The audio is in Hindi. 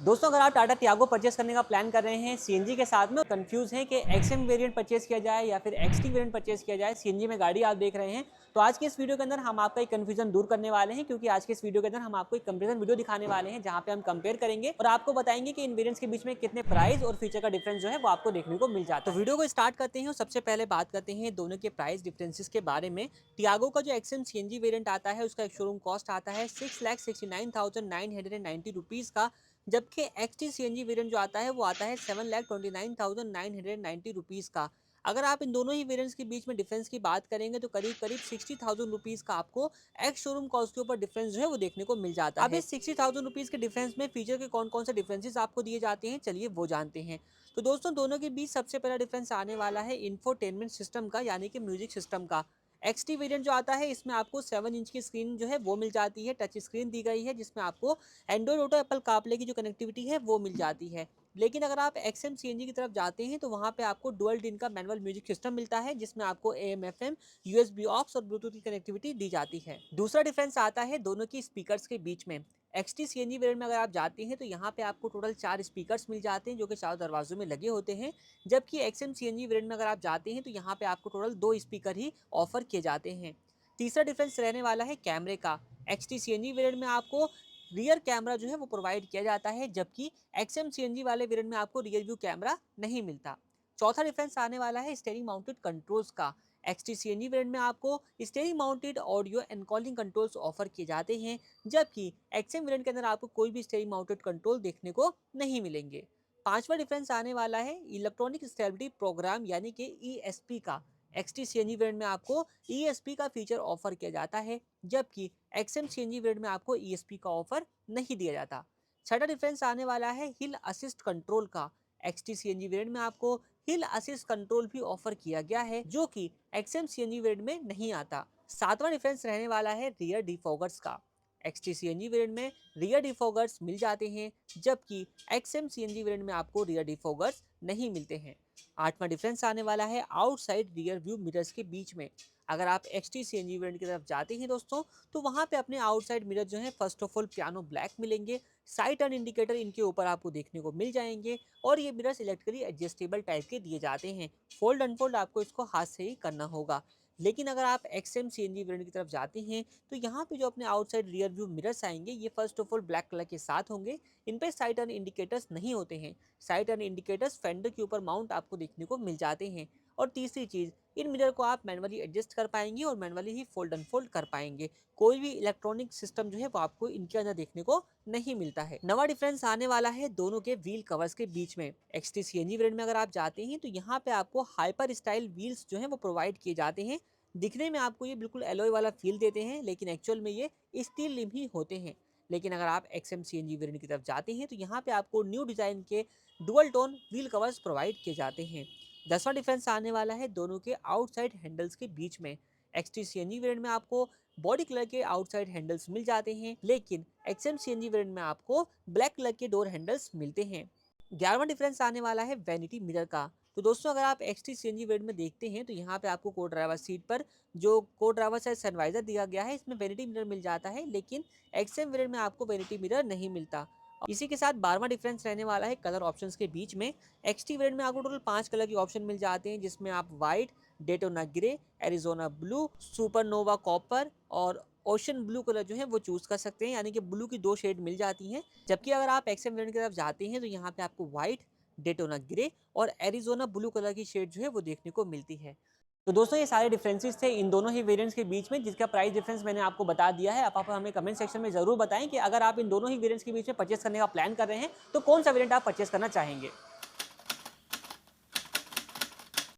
दोस्तों, अगर आप टाटा टियागो परचेस करने का प्लान कर रहे हैं सीएनजी के साथ में, कंफ्यूज हैं कि एक्सएम वेरिएंट परचेस किया जाए या फिर एक्सटी वेरिएंट परचेस किया जाए, सीएनजी में गाड़ी आप देख रहे हैं, तो आज के इस वीडियो के अंदर हम आपका एक कंफ्यूजन दूर करने वाले हैं। क्योंकि आज के इस वीडियो के अंदर हम आपको एक कंपेरिजन वीडियो दिखाने वाले हैं जहां पे हम कंपेयर करेंगे और आपको बताएंगे कि इन वेरिएंट्स के बीच में कितने प्राइस और फीचर का डिफरेंस जो है वो आपको देखने को मिल जाता है। तो वीडियो को स्टार्ट करते हैं और सबसे पहले बात करते हैं दोनों के प्राइस डिफरेंसेस के बारे में। टियागो का जो एक्सएम सीएनजी वेरिएंट आता है उसका एक शोरूम कॉस्ट आता है 6,69,990 रुपीज़ का, जबकि एक्सटी सीएनजी वेरिएंट जो आता है वो आता है 7,29,990 रुपीज़ का। अगर आप इन दोनों ही वेरिएंट्स के बीच में डिफरेंस की बात करेंगे तो करीब करीब 60,000 रुपीज़ का आपको एक्स शोरूम कॉस्ट के ऊपर डिफरेंस जो है वो देखने को मिल जाता है। अब इस 60,000 रुपीज़ के डिफरेंस में फीचर के कौन कौन से डिफरेंसेस आपको दिए जाते हैं, चलिए वो जानते हैं। तो दोस्तों, दोनों के बीच सबसे पहला डिफरेंस आने वाला है इंफोटेनमेंट सिस्टम का, यानी कि म्यूजिक सिस्टम का। एक्सटी वेरिएंट जो आता है इसमें आपको 7 इंच की स्क्रीन जो है वो मिल जाती है, टच स्क्रीन दी गई है जिसमें आपको एंड्रॉइड ऑटो, एप्पल कारप्ले की जो कनेक्टिविटी है वो मिल जाती है। लेकिन अगर आप एक्सएम सीएनजी की तरफ जाते हैं तो वहाँ पे आपको डुअल डिन का मैनुअल म्यूजिक सिस्टम मिलता है जिसमें आपको एएम एफएम, यूएसबी ऑक्स और ब्लूटूथ की कनेक्टिविटी दी जाती है। दूसरा डिफरेंस आता है दोनों की स्पीकर्स के बीच में। एक्सटी सीएनजी वेरिएंट में अगर आप जाते हैं तो यहाँ पे आपको टोटल 4 स्पीकर्स मिल जाते हैं जो कि चारों दरवाजों में लगे होते हैं, जबकि एक्सएम सीएनजी वेरिएंट में अगर आप जाते हैं तो यहाँ पे आपको टोटल 2 स्पीकर ही ऑफर किए जाते हैं। तीसरा डिफरेंस रहने वाला है कैमरे का। एक्सटी सीएनजी वेरिएंट में आपको रियर कैमरा जो है वो प्रोवाइड किया जाता है, जबकि एक्सएम सीएनजी वाले वेरिएंट में आपको रियर व्यू कैमरा नहीं मिलता। चौथा डिफरेंस आने वाला है स्टीयरिंग माउंटेड कंट्रोल्स का। एक्सटी सीएनजी वेरिएंट में आपको steering mounted audio and calling controls offer किए जाते हैं, जबकि एक्सएम वेरिएंट के अंदर आपको कोई भी स्टीयरिंग माउंटेड कंट्रोल देखने को नहीं मिलेंगे। पांचवा डिफरेंस आने वाला है इलेक्ट्रॉनिक स्टेबिलिटी प्रोग्राम, यानी कि ईएसपी का। एक्सटी सीएनजी वेरिएंट में आपको ईएसपी का फीचर ऑफर किया जाता है, जबकि एक्सएम सीएनजी वेरिएंट में आपको ईएसपी का ऑफर नहीं दिया जाता। छठा डिफरेंस आने वाला है हिल असिस्ट कंट्रोल का। एक्सटी सीएनजी वेरिएंट में आपको हिल असिस्ट कंट्रोल भी ऑफर किया गया है जो कि एक्सएम सीएनजी वेरिएंट में नहीं आता। सातवां डिफरेंस रहने वाला है रियर डिफॉगर्स का। एक्सटी सीएनजी वेरिएंट में रियर डिफॉगर्स मिल जाते हैं, जबकि एक्सएम सीएनजी वेरिएंट में आपको रियर डिफॉगर्स नहीं मिलते हैं। आठवां डिफरेंस आने वाला है आउटसाइड रियर व्यू मिरर्स के बीच में। अगर आप एक्सटी सीएनजी वेरिएंट की तरफ जाते हैं दोस्तों, तो वहाँ पे अपने आउटसाइड मिरर जो है first of all piano black मिलेंगे, साइड टर्न इंडिकेटर इनके ऊपर आपको देखने को मिल जाएंगे और ये मिरर्स इलेक्ट्रिकली एडजस्टेबल टाइप के दिए जाते हैं। फोल्ड अनफोल्ड आपको इसको हाथ से ही करना होगा। लेकिन अगर आप एक्सएम सीएनजी वेरिएंट की तरफ जाते हैं तो यहाँ पे जो अपने आउटसाइड रियर व्यू मिरर्स आएंगे ये first of all black colour के साथ होंगे। इन पे साइड टर्न इंडिकेटर्स नहीं होते हैं। साइड टर्न इंडिकेटर्स फेंडर के ऊपर माउंट आपको देखने को मिल जाते हैं। और तीसरी चीज़, इन मिरर को आप मैनुअली एडजस्ट कर पाएंगे और मैनुअली ही फोल्ड अनफोल्ड कर पाएंगे। कोई भी इलेक्ट्रॉनिक सिस्टम जो है वो आपको इनके अंदर देखने को नहीं मिलता है। नवा डिफरेंस आने वाला है दोनों के व्हील कवर्स के बीच में। एक्सटी सीएनजी वेरिएंट में अगर आप जाते हैं तो यहाँ पे आपको हाइपर स्टाइल व्हील्स जो है वो प्रोवाइड किए जाते हैं। दिखने में आपको ये बिल्कुल एलॉय वाला फील देते हैं, लेकिन एक्चुअल में ये स्टील लिम ही होते हैं। लेकिन अगर आप एक्सएम सीएनजी वेरिएंट की तरफ जाते हैं तो यहाँ पे आपको न्यू डिजाइन के dual tone wheel covers provide किए जाते हैं। 10वां डिफरेंस आने वाला है दोनों के आउटसाइड हैंडल्स के बीच में। एक्सटी सीएनजी वेरिएंट में आपको बॉडी कलर के आउटसाइड हैंडल्स मिल जाते हैं, लेकिन एक्सएम सीएनजी वेरिएंट में आपको ब्लैक कलर के डोर हैंडल्स मिलते हैं। 11वां डिफरेंस आने वाला है वैनिटी मिरर का। तो दोस्तों, अगर आप एक्सटी सीएनजी वेरिएंट में देखते हैं तो यहाँ पे आपको को ड्राइवर सीट पर जो को ड्राइवर साइड सनवाइजर दिया गया है इसमें वैनिटी मिरर मिल जाता है, लेकिन एक्सएम वेरिएंट में आपको वैनिटी मिरर नहीं मिलता। इसी के साथ 12वां डिफरेंस रहने वाला है कलर ऑप्शंस के बीच में। एक्सटी वेरिएंट में आपको टोटल 5 कलर के ऑप्शन मिल जाते हैं, जिसमें आप white, Daytona grey, Arizona blue, supernova copper और ओशन ब्लू कलर जो है वो चूज कर सकते हैं, यानी कि ब्लू की 2 शेड मिल जाती हैं। जबकि अगर आप एक्सएम वेरिएंट की तरफ जाते हैं तो यहाँ पे आपको व्हाइट, डेटोना ग्रे और एरिजोना ब्लू कलर की शेड जो है वो देखने को मिलती है। तो दोस्तों, ये सारे डिफरेंसेस थे इन दोनों ही वेरिएंट्स के बीच में, जिसका प्राइस डिफरेंस मैंने आपको बता दिया है। आप हमें कमेंट सेक्शन में जरूर बताएं कि अगर आप इन दोनों ही वेरिएंट्स के बीच में परचेस करने का प्लान कर रहे हैं तो कौन सा वेरिएंट आप परचेस करना चाहेंगे।